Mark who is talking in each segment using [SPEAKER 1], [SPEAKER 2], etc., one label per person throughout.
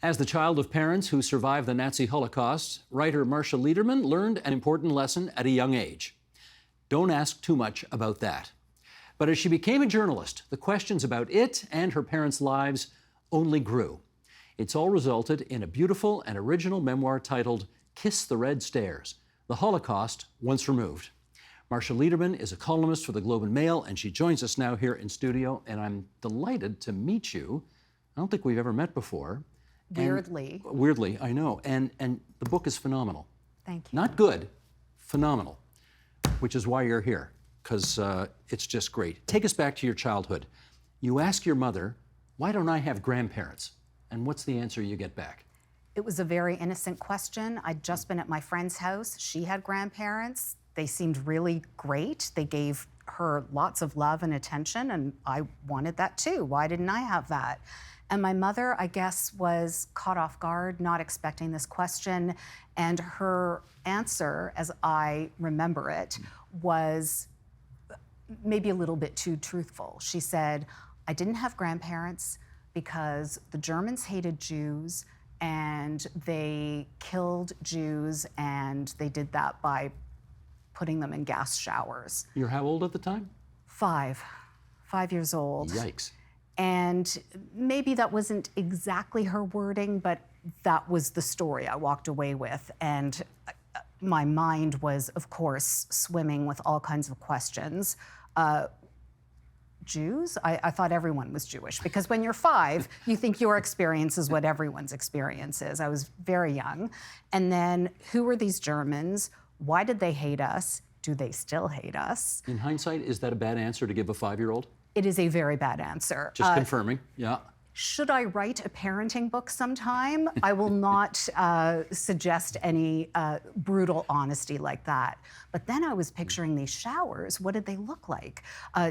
[SPEAKER 1] As the child of parents who survived the Nazi Holocaust, writer Marsha Lederman learned an important lesson at a young age. Don't ask too much about that. But as she became a journalist, the questions about it and her parents' lives only grew. It's all resulted in a beautiful and original memoir titled Kiss the Red Stairs, The Holocaust Once Removed. Marsha Lederman is a columnist for the Globe and Mail, and she joins us now here in studio, and I'm delighted to meet you. I don't think we've ever met before.
[SPEAKER 2] Weirdly.
[SPEAKER 1] Weirdly, I know. And the book is phenomenal.
[SPEAKER 2] Thank you.
[SPEAKER 1] Not good, phenomenal, which is why you're here, because it's just great. Take us back to your childhood. You ask your mother, why don't I have grandparents? And what's the answer you get back?
[SPEAKER 2] It was a very innocent question. I'd just been at my friend's house. She had grandparents. They seemed really great. They gave her lots of love and attention, and I wanted that too. Why didn't I have that? And my mother, I guess, was caught off guard, not expecting this question. And her answer, as I remember it, was maybe a little bit too truthful. She said, I didn't have grandparents because the Germans hated Jews and they killed Jews, and they did that by putting them in gas showers.
[SPEAKER 1] You're how old at the time?
[SPEAKER 2] 5 years old.
[SPEAKER 1] Yikes.
[SPEAKER 2] And maybe that wasn't exactly her wording, but that was the story I walked away with. And my mind was, of course, swimming with all kinds of questions. Jews? I thought everyone was Jewish, because when you're 5, you think your experience is what everyone's experience is. I was very young. And then, who were these Germans? Why did they hate us? Do they still hate us?
[SPEAKER 1] In hindsight, is that a bad answer to give a 5-year-old?
[SPEAKER 2] It is a very bad answer.
[SPEAKER 1] Just confirming, yeah.
[SPEAKER 2] Should I write a parenting book sometime? I will not suggest any brutal honesty like that. But then I was picturing these showers. What did they look like?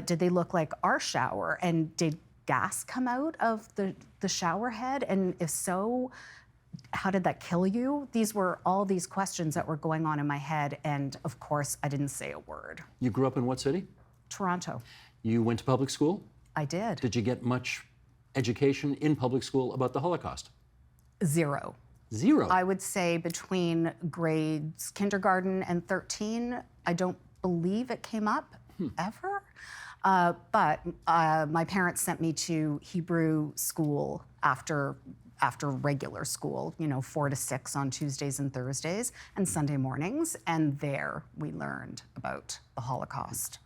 [SPEAKER 2] Did they look like our shower? And did gas come out of the shower head? And if so, how did that kill you? These were all these questions that were going on in my head. And of course, I didn't say a word.
[SPEAKER 1] You grew up in what city?
[SPEAKER 2] Toronto.
[SPEAKER 1] You went to public school?
[SPEAKER 2] I did.
[SPEAKER 1] Did you get much education in public school about the Holocaust?
[SPEAKER 2] 0.
[SPEAKER 1] 0?
[SPEAKER 2] I would say between grades kindergarten and 13, I don't believe it came up ever. But my parents sent me to Hebrew school after regular school, 4 to 6 on Tuesdays and Thursdays and Sunday mornings. And there we learned about the Holocaust.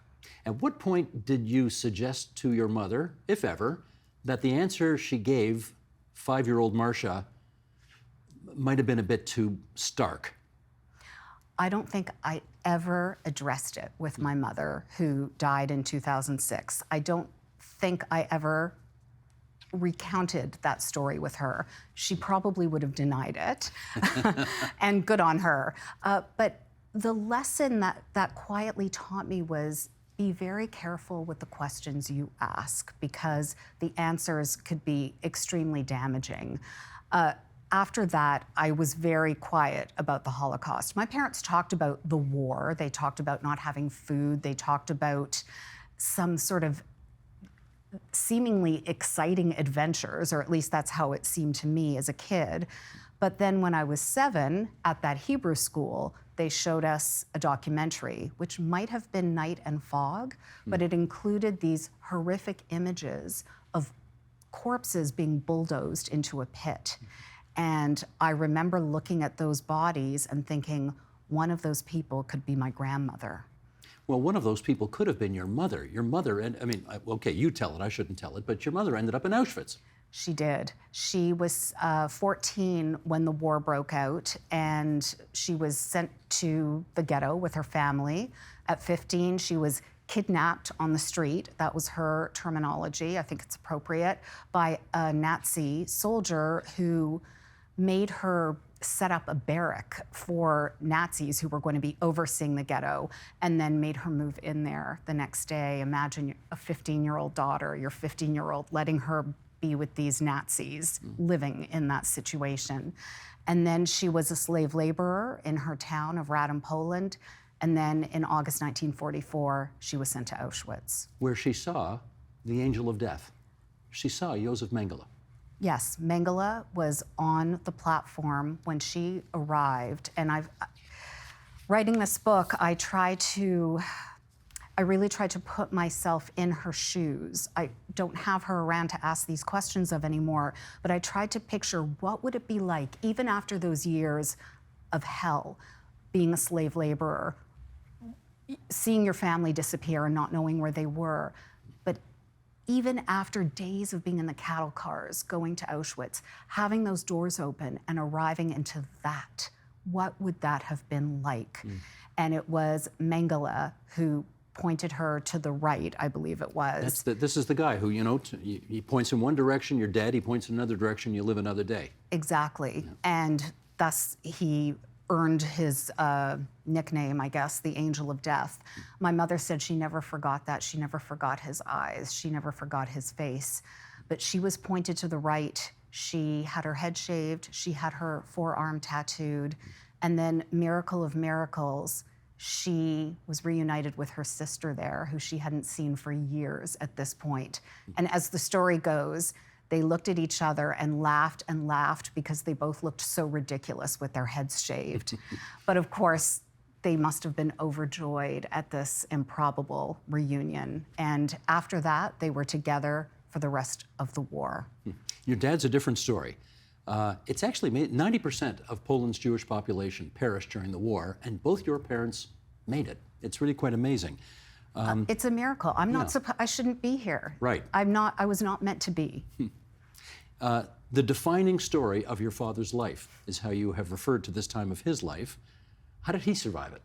[SPEAKER 1] At what point did you suggest to your mother, if ever, that the answer she gave 5-year-old Marsha might have been a bit too stark?
[SPEAKER 2] I don't think I ever addressed it with my mother, who died in 2006. I don't think I ever recounted that story with her. She probably would have denied it, and good on her. But the lesson that quietly taught me was, be very careful with the questions you ask, because the answers could be extremely damaging. After that, I was very quiet about the Holocaust. My parents talked about the war. They talked about not having food. They talked about some sort of seemingly exciting adventures, or at least that's how it seemed to me as a kid. But then when I was 7, at that Hebrew school, they showed us a documentary, which might have been Night and Fog, but it included these horrific images of corpses being bulldozed into a pit. And I remember looking at those bodies and thinking, one of those people could be my grandmother.
[SPEAKER 1] Well, one of those people could have been your mother. Your mother, and I mean, okay, you tell it, I shouldn't tell it, but your mother ended up in Auschwitz.
[SPEAKER 2] She did. She was 14 when the war broke out, and she was sent to the ghetto with her family. At 15, she was kidnapped on the street. That was her terminology. I think it's appropriate, by a Nazi soldier who made her set up a barrack for Nazis who were going to be overseeing the ghetto, and then made her move in there the next day. Imagine a 15-year-old daughter, your 15-year-old, letting her be with these Nazis, living in that situation. And then she was a slave laborer in her town of Radom, Poland. And then in August 1944, she was sent to Auschwitz.
[SPEAKER 1] Where she saw the angel of death. She saw Josef Mengele.
[SPEAKER 2] Yes, Mengele was on the platform when she arrived, and writing this book, I really tried to put myself in her shoes. I don't have her around to ask these questions of anymore, but I tried to picture what would it be like, even after those years of hell, being a slave laborer, seeing your family disappear and not knowing where they were. But even after days of being in the cattle cars, going to Auschwitz, having those doors open and arriving into that, what would that have been like? And it was Mengele who pointed her to the right, I believe it was.
[SPEAKER 1] This is the guy who, he points in one direction, you're dead. He points in another direction, you live another day.
[SPEAKER 2] Exactly. Yeah. And thus he earned his nickname, I guess, the Angel of Death. My mother said she never forgot that. She never forgot his eyes. She never forgot his face. But she was pointed to the right. She had her head shaved. She had her forearm tattooed. And then, miracle of miracles, she was reunited with her sister there, who she hadn't seen for years at this point. And as the story goes, they looked at each other and laughed because they both looked so ridiculous with their heads shaved. But of course, they must have been overjoyed at this improbable reunion. And after that, they were together for the rest of the war.
[SPEAKER 1] Your dad's a different story. It's actually 90% of Poland's Jewish population perished during the war, and both your parents made it. It's really quite amazing.
[SPEAKER 2] It's a miracle. I shouldn't be here.
[SPEAKER 1] Right.
[SPEAKER 2] I was not meant to be.
[SPEAKER 1] The defining story of your father's life is how you have referred to this time of his life. How did he survive it?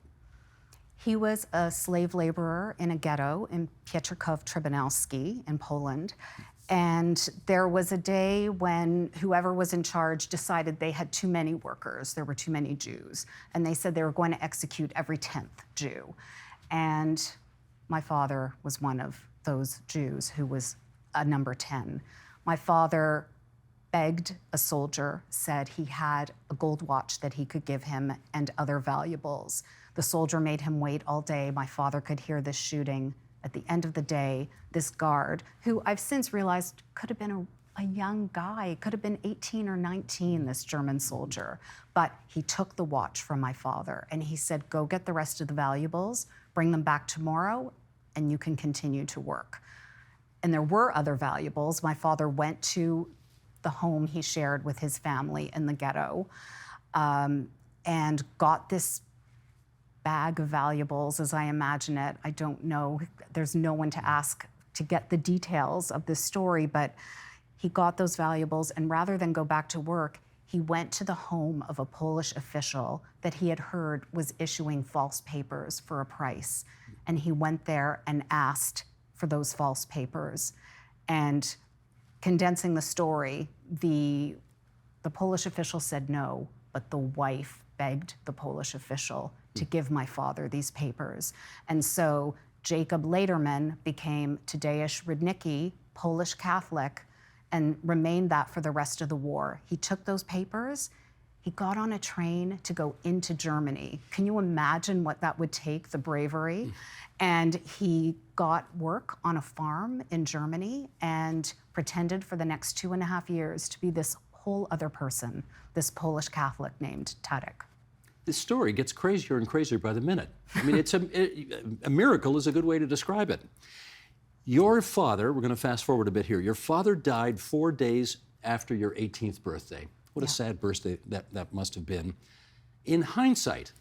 [SPEAKER 2] He was a slave laborer in a ghetto in Pietrzków-Trybunalski in Poland. And there was a day when whoever was in charge decided they had too many workers. There were too many Jews. And they said they were going to execute every 10th Jew. And my father was one of those Jews who was a number 10. My father begged a soldier, said he had a gold watch that he could give him and other valuables. The soldier made him wait all day. My father could hear this shooting. At the end of the day, this guard, who I've since realized could have been a young guy, could have been 18 or 19, this German soldier, but he took the watch from my father and he said, go get the rest of the valuables, bring them back tomorrow, and you can continue to work. And there were other valuables. My father went to the home he shared with his family in the ghetto and got this bag of valuables, as I imagine it. I don't know. There's no one to ask to get the details of this story, but he got those valuables, and rather than go back to work, he went to the home of a Polish official that he had heard was issuing false papers for a price. And he went there and asked for those false papers. And condensing the story, the Polish official said no, but the wife begged the Polish official to give my father these papers. And so Jacob Lederman became Tadeusz Rudnicki, Polish Catholic, and remained that for the rest of the war. He took those papers, he got on a train to go into Germany. Can you imagine what that would take, the bravery? And he got work on a farm in Germany and pretended for the next 2.5 years to be this whole other person, this Polish Catholic named Tadek.
[SPEAKER 1] This story gets crazier and crazier by the minute. I mean, a miracle is a good way to describe it. Your father, we're going to fast forward a bit here, your father died 4 days after your 18th birthday. What a sad birthday that must have been. In hindsight,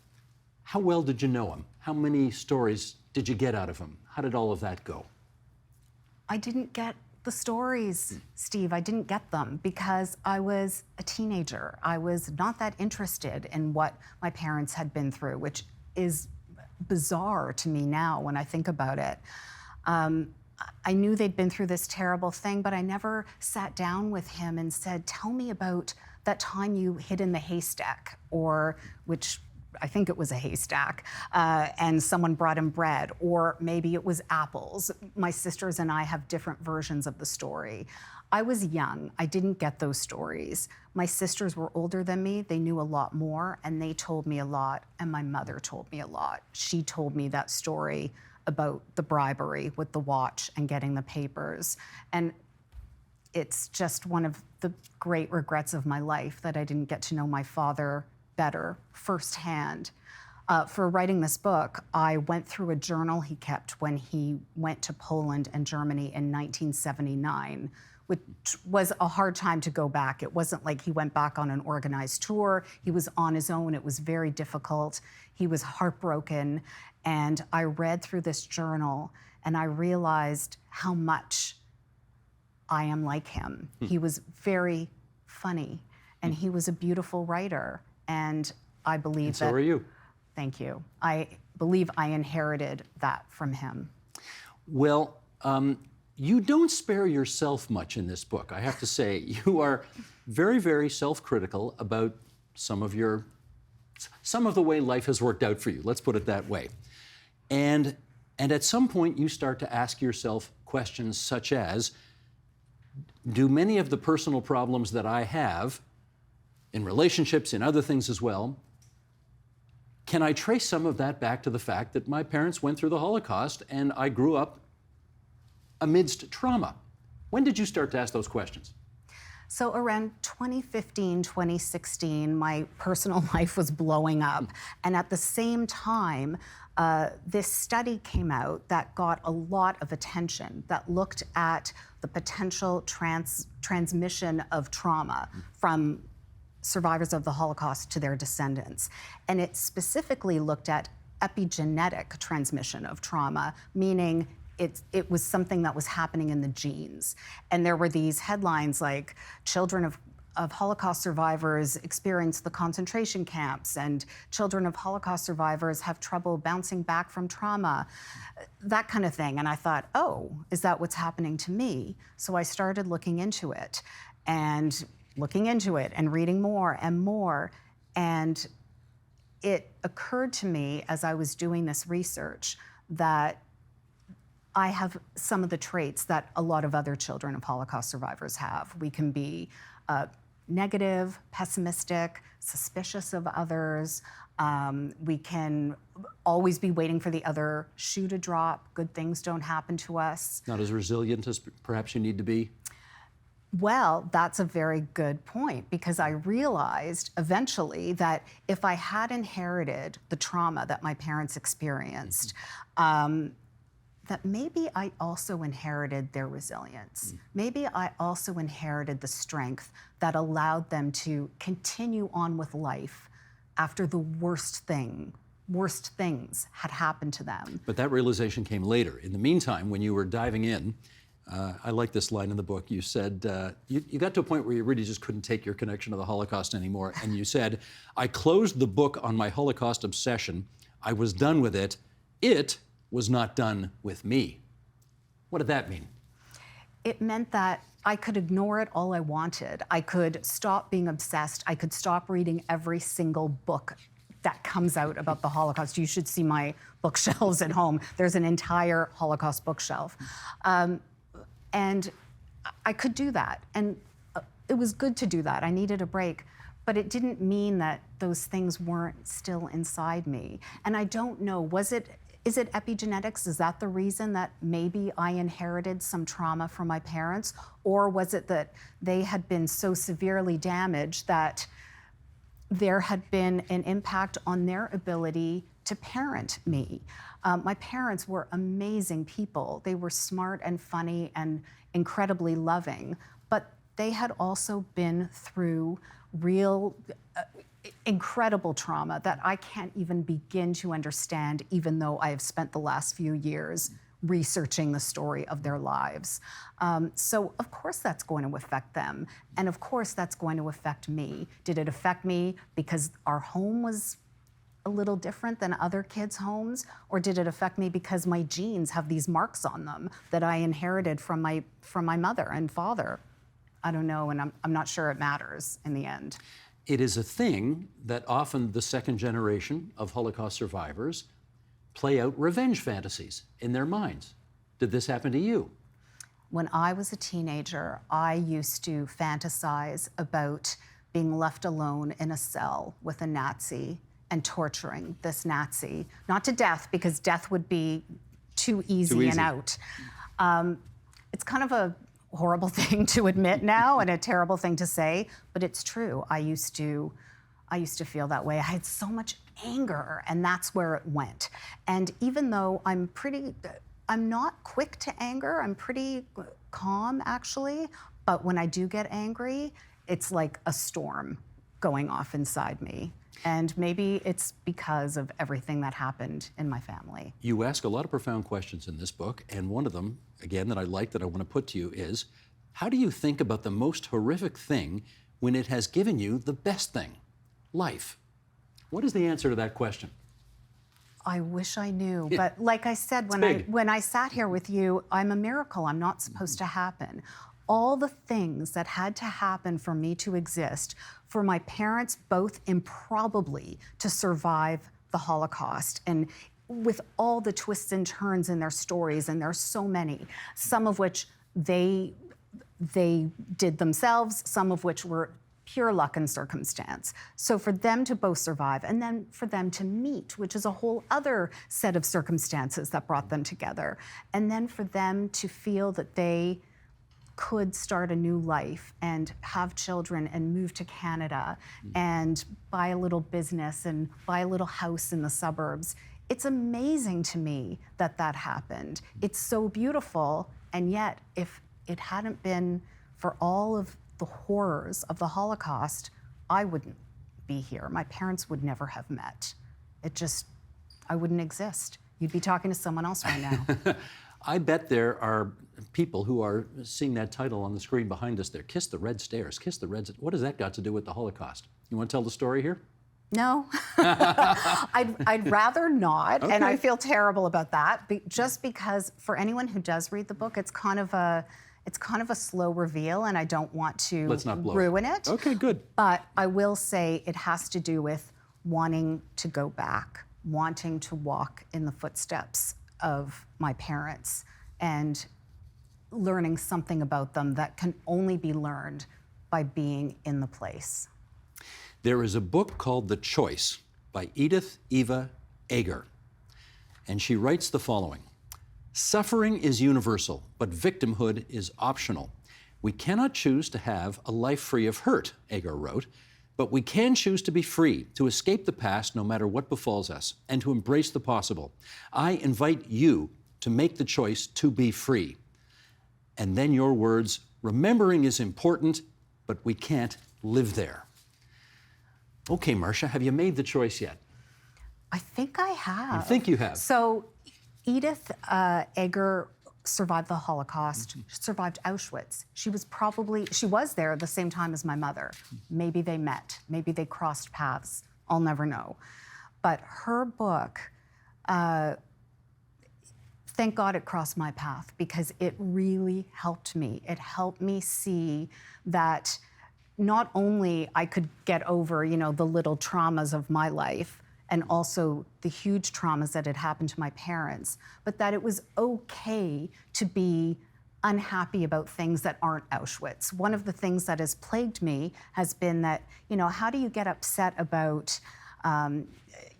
[SPEAKER 1] how well did you know him? How many stories did you get out of him? How did all of that go?
[SPEAKER 2] I didn't get the stories, Steve. I didn't get them because I was a teenager. I was not that interested in what my parents had been through, which is bizarre to me now when I think about it. I knew they'd been through this terrible thing, but I never sat down with him and said, tell me about that time you hid in the haystack, or which I think it was a haystack, and someone brought him bread, or maybe it was apples. My sisters and I have different versions of the story. I was young. I didn't get those stories. My sisters were older than me. They knew a lot more, and they told me a lot, and my mother told me a lot. She told me that story about the bribery with the watch and getting the papers. And it's just one of the great regrets of my life that I didn't get to know my father better firsthand. For writing this book, I went through a journal he kept when he went to Poland and Germany in 1979, which was a hard time to go back. It wasn't like he went back on an organized tour. He was on his own. It was very difficult. He was heartbroken. And I read through this journal and I realized how much I am like him. He was very funny and he was a beautiful writer. And I believe
[SPEAKER 1] and so are you.
[SPEAKER 2] Thank you. I believe I inherited that from him.
[SPEAKER 1] Well, you don't spare yourself much in this book, I have to say. You are very, very self-critical about some of the way life has worked out for you, let's put it that way. And at some point you start to ask yourself questions such as, do many of the personal problems that I have in relationships, in other things as well, can I trace some of that back to the fact that my parents went through the Holocaust and I grew up amidst trauma? When did you start to ask those questions?
[SPEAKER 2] So around 2015, 2016, my personal life was blowing up. And at the same time, this study came out that got a lot of attention, that looked at the potential transmission of trauma from survivors of the Holocaust to their descendants. And it specifically looked at epigenetic transmission of trauma, meaning it was something that was happening in the genes. And there were these headlines like, children of Holocaust survivors experience the concentration camps, and children of Holocaust survivors have trouble bouncing back from trauma, that kind of thing. And I thought, oh, is that what's happening to me? So I started looking into it and reading more and more. And it occurred to me as I was doing this research that I have some of the traits that a lot of other children of Holocaust survivors have. We can be negative, pessimistic, suspicious of others. We can always be waiting for the other shoe to drop. Good things don't happen to us.
[SPEAKER 1] Not as resilient as perhaps you need to be?
[SPEAKER 2] Well, that's a very good point, because I realized eventually that if I had inherited the trauma that my parents experienced, that maybe I also inherited their resilience. Maybe I also inherited the strength that allowed them to continue on with life after the worst things had happened to them.
[SPEAKER 1] But that realization came later. In the meantime, when you were diving in, I like this line in the book. You said, you got to a point where you really just couldn't take your connection to the Holocaust anymore. And you said, I closed the book on my Holocaust obsession. I was done with it. It was not done with me. What did that mean?
[SPEAKER 2] It meant that I could ignore it all I wanted. I could stop being obsessed. I could stop reading every single book that comes out about the Holocaust. You should see my bookshelves at home. There's an entire Holocaust bookshelf. And I could do that. And it was good to do that. I needed a break. But it didn't mean that those things weren't still inside me. And I don't know, is it epigenetics? Is that the reason that maybe I inherited some trauma from my parents? Or was it that they had been so severely damaged that there had been an impact on their ability to parent me? My parents were amazing people. They were smart and funny and incredibly loving, but they had also been through real, incredible trauma that I can't even begin to understand, even though I have spent the last few years researching the story of their lives. So of course that's going to affect them. And of course that's going to affect me. Did it affect me because our home was a little different than other kids' homes? Or did it affect me because my genes have these marks on them that I inherited from my mother and father? I don't know, and I'm not sure it matters in the end.
[SPEAKER 1] It is a thing that often the second generation of Holocaust survivors play out revenge fantasies in their minds. Did this happen to you?
[SPEAKER 2] When I was a teenager, I used to fantasize about being left alone in a cell with a Nazi and torturing this Nazi. Not to death, because death would be too easy. And out. It's kind of a horrible thing to admit now and a terrible thing to say, but it's true. I used to feel that way. I had so much anger, and that's where it went. And even though I'm not quick to anger, I'm pretty calm actually, but when I do get angry, it's like a storm going off inside me. And maybe it's because of everything that happened in my family.
[SPEAKER 1] You ask a lot of profound questions in this book, and one of them, again, that I like that I want to put to you is, how do you think about the most horrific thing when it has given you the best thing, life? What is the answer to that question?
[SPEAKER 2] I wish I knew, but like I said, when I sat here with you, I'm a miracle. I'm not supposed to happen. All the things that had to happen for me to exist, for my parents both improbably to survive the Holocaust, and with all the twists and turns in their stories, and there's so many, some of which they did themselves, some of which were pure luck and circumstance. So for them to both survive, and then for them to meet, which is a whole other set of circumstances that brought them together, and then for them to feel that they could start a new life and have children and move to Canada and buy a little business and buy a little house in the suburbs. It's amazing to me that that happened. It's so beautiful, and yet if it hadn't been for all of the horrors of the Holocaust, I wouldn't be here. My parents would never have met. I wouldn't exist. You'd be talking to someone else right now.
[SPEAKER 1] I bet there are people who are seeing that title on the screen behind us there, Kiss the Red Stairs, Kiss the Red... What has that got to do with the Holocaust? You want to tell the story here?
[SPEAKER 2] No. I'd rather not,
[SPEAKER 1] okay.
[SPEAKER 2] And I feel terrible about that, just because for anyone who does read the book, it's kind of a slow reveal, and I don't want to ruin it.
[SPEAKER 1] Okay, good.
[SPEAKER 2] But I will say it has to do with wanting to go back, wanting to walk in the footsteps of my parents, and learning something about them that can only be learned by being in the place.
[SPEAKER 1] There is a book called The Choice by Edith Eva Eger, and she writes the following. Suffering is universal, but victimhood is optional. We cannot choose to have a life free of hurt, Eger wrote, but we can choose to be free, to escape the past no matter what befalls us, and to embrace the possible. I invite you to make the choice to be free. And then your words, remembering is important, but we can't live there. Okay, Marsha, have you made the choice yet?
[SPEAKER 2] I think I have.
[SPEAKER 1] You think you have?
[SPEAKER 2] So Edith Eger survived the Holocaust, survived Auschwitz. She was there at the same time as my mother. Maybe they met, maybe they crossed paths. I'll never know. But her book, thank God it crossed my path, because it really helped me. It helped me see that not only I could get over, the little traumas of my life, and also the huge traumas that had happened to my parents, but that it was okay to be unhappy about things that aren't Auschwitz. One of the things that has plagued me has been that, how do you get upset about,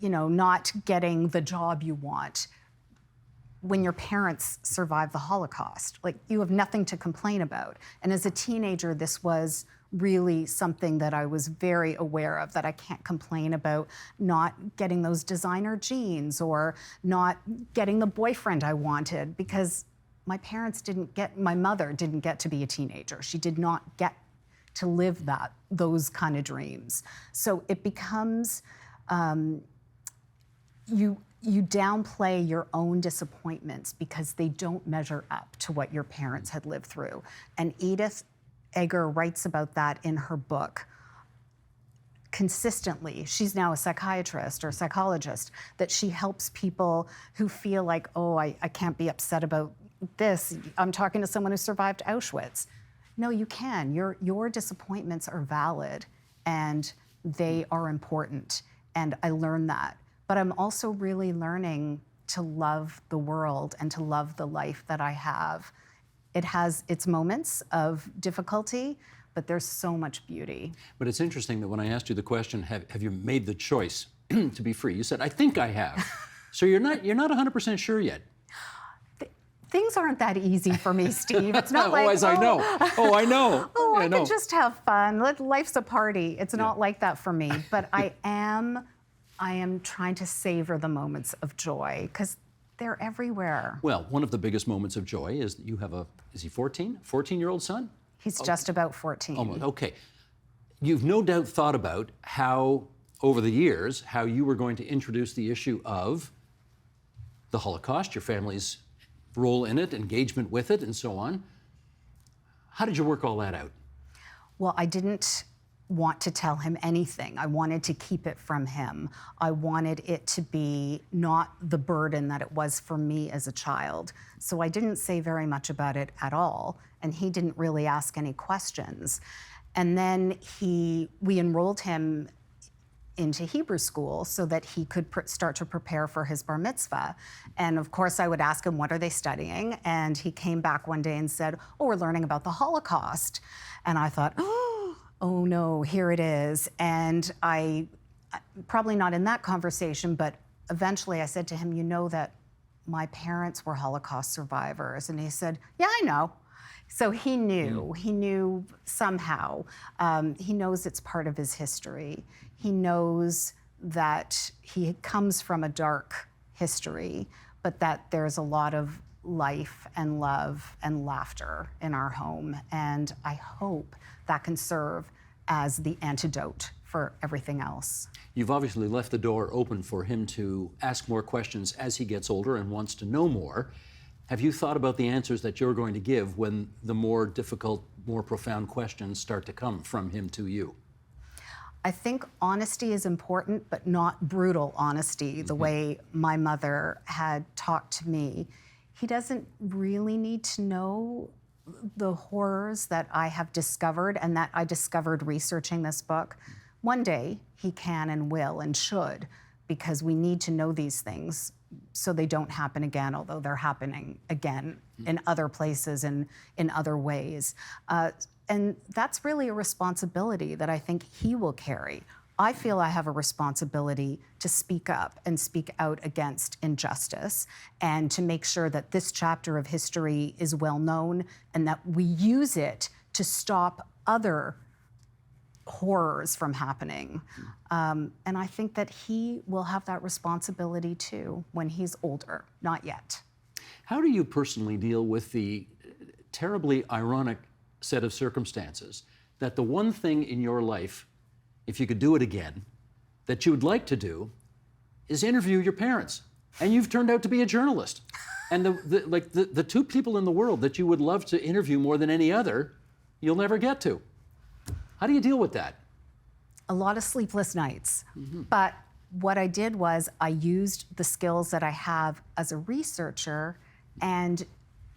[SPEAKER 2] not getting the job you want when your parents survived the Holocaust? Like, you have nothing to complain about. And as a teenager, this was really something that I was very aware of, that I can't complain about not getting those designer jeans or not getting the boyfriend I wanted, because my mother didn't get to be a teenager. She did not get to live those kind of dreams. So it becomes, you downplay your own disappointments because they don't measure up to what your parents had lived through. And Edith Eger writes about that in her book consistently. She's now a psychiatrist or psychologist, that she helps people who feel like, oh, I can't be upset about this. I'm talking to someone who survived Auschwitz. No, you can. Your disappointments are valid, and they are important. And I learned that. But I'm also really learning to love the world and to love the life that I have. It has its moments of difficulty, but there's so much beauty.
[SPEAKER 1] But it's interesting that when I asked you the question, have you made the choice to be free? You said, I think I have. So you're not 100% sure yet.
[SPEAKER 2] things aren't that easy for me, Steve. It's not like,
[SPEAKER 1] I know. I know.
[SPEAKER 2] Oh, I
[SPEAKER 1] know.
[SPEAKER 2] can just have fun. Life's a party. It's not like that for me. But I am trying to savor the moments of joy because they're everywhere.
[SPEAKER 1] Well, one of the biggest moments of joy is that you have is he 14? 14-year-old son?
[SPEAKER 2] He's just about 14.
[SPEAKER 1] Almost. Okay. You've no doubt thought about how, over the years, how you were going to introduce the issue of the Holocaust, your family's role in it, engagement with it, and so on. How did you work all that out?
[SPEAKER 2] Well, I didn't want to tell him anything. I wanted to keep it from him. I wanted it to be not the burden that it was for me as a child. So I didn't say very much about it at all, and he didn't really ask any questions. And then we enrolled him into Hebrew school so that he could start to prepare for his bar mitzvah. And of course, I would ask him, what are they studying? And he came back one day and said, oh, we're learning about the Holocaust. And I thought, oh no, here it is. And I, probably not in that conversation, but eventually I said to him, you know that my parents were Holocaust survivors. And he said, yeah, I know. So he knew somehow. He knows it's part of his history. He knows that he comes from a dark history, but that there's a lot of life and love and laughter in our home. And I hope that can serve as the antidote for everything else.
[SPEAKER 1] You've obviously left the door open for him to ask more questions as he gets older and wants to know more. Have you thought about the answers that you're going to give when the more difficult, more profound questions start to come from him to you?
[SPEAKER 2] I think honesty is important, but not brutal honesty, the way my mother had talked to me. He doesn't really need to know the horrors that I have discovered and that I discovered researching this book. One day he can and will and should, because we need to know these things so they don't happen again, although they're happening again in other places and in other ways. And that's really a responsibility that I think he will carry. I feel I have a responsibility to speak up and speak out against injustice and to make sure that this chapter of history is well known and that we use it to stop other horrors from happening. And I think that he will have that responsibility too when he's older, not yet.
[SPEAKER 1] How do you personally deal with the terribly ironic set of circumstances that the one thing in your life, if you could do it again, that you would like to do is interview your parents, and you've turned out to be a journalist. And the two people in the world that you would love to interview more than any other, you'll never get to. How do you deal with that?
[SPEAKER 2] A lot of sleepless nights. But what I did was I used the skills that I have as a researcher and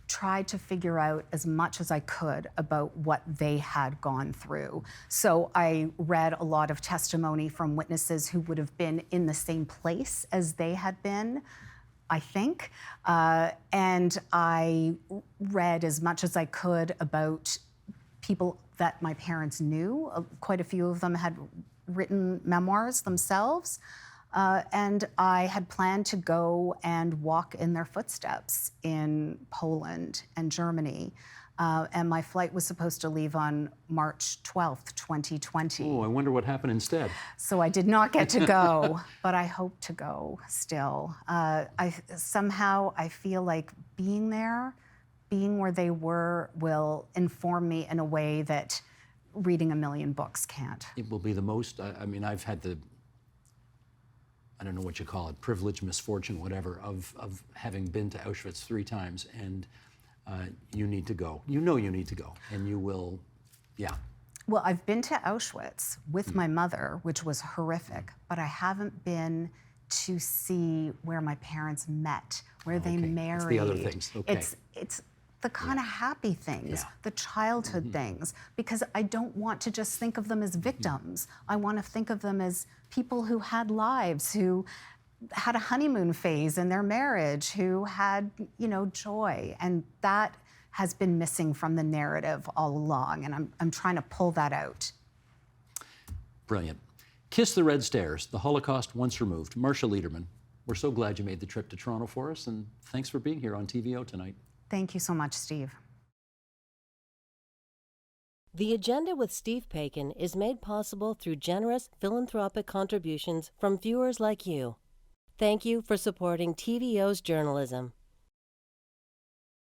[SPEAKER 2] tried to figure out as much as I could about what they had gone through. So I read a lot of testimony from witnesses who would have been in the same place as they had been, I think. And I read as much as I could about people that my parents knew. Quite a few of them had written memoirs themselves. And I had planned to go and walk in their footsteps in Poland and Germany. And my flight was supposed to leave on March 12th, 2020.
[SPEAKER 1] Oh, I wonder what happened instead.
[SPEAKER 2] So I did not get to go, but I hope to go still. Somehow I feel like being there, being where they were, will inform me in a way that reading a million books can't.
[SPEAKER 1] It will be the most, I mean, I've had the, I don't know what you call it, privilege, misfortune, whatever, of having been to Auschwitz 3 times, and you need to go. You know you need to go, and you will, yeah.
[SPEAKER 2] Well, I've been to Auschwitz with my mother, which was horrific, but I haven't been to see where my parents met, where they married.
[SPEAKER 1] It's the other things, okay.
[SPEAKER 2] It's the kind of happy things, the childhood things, because I don't want to just think of them as victims. I want to think of them as people who had lives, who had a honeymoon phase in their marriage, who had, joy. And that has been missing from the narrative all along, and I'm trying to pull that out.
[SPEAKER 1] Brilliant. Kiss the Red Stairs, the Holocaust Once Removed. Marsha Lederman, we're so glad you made the trip to Toronto for us, and thanks for being here on TVO tonight.
[SPEAKER 2] Thank you so much, Steve.
[SPEAKER 3] The Agenda with Steve Paikin is made possible through generous philanthropic contributions from viewers like you. Thank you for supporting TVO's journalism.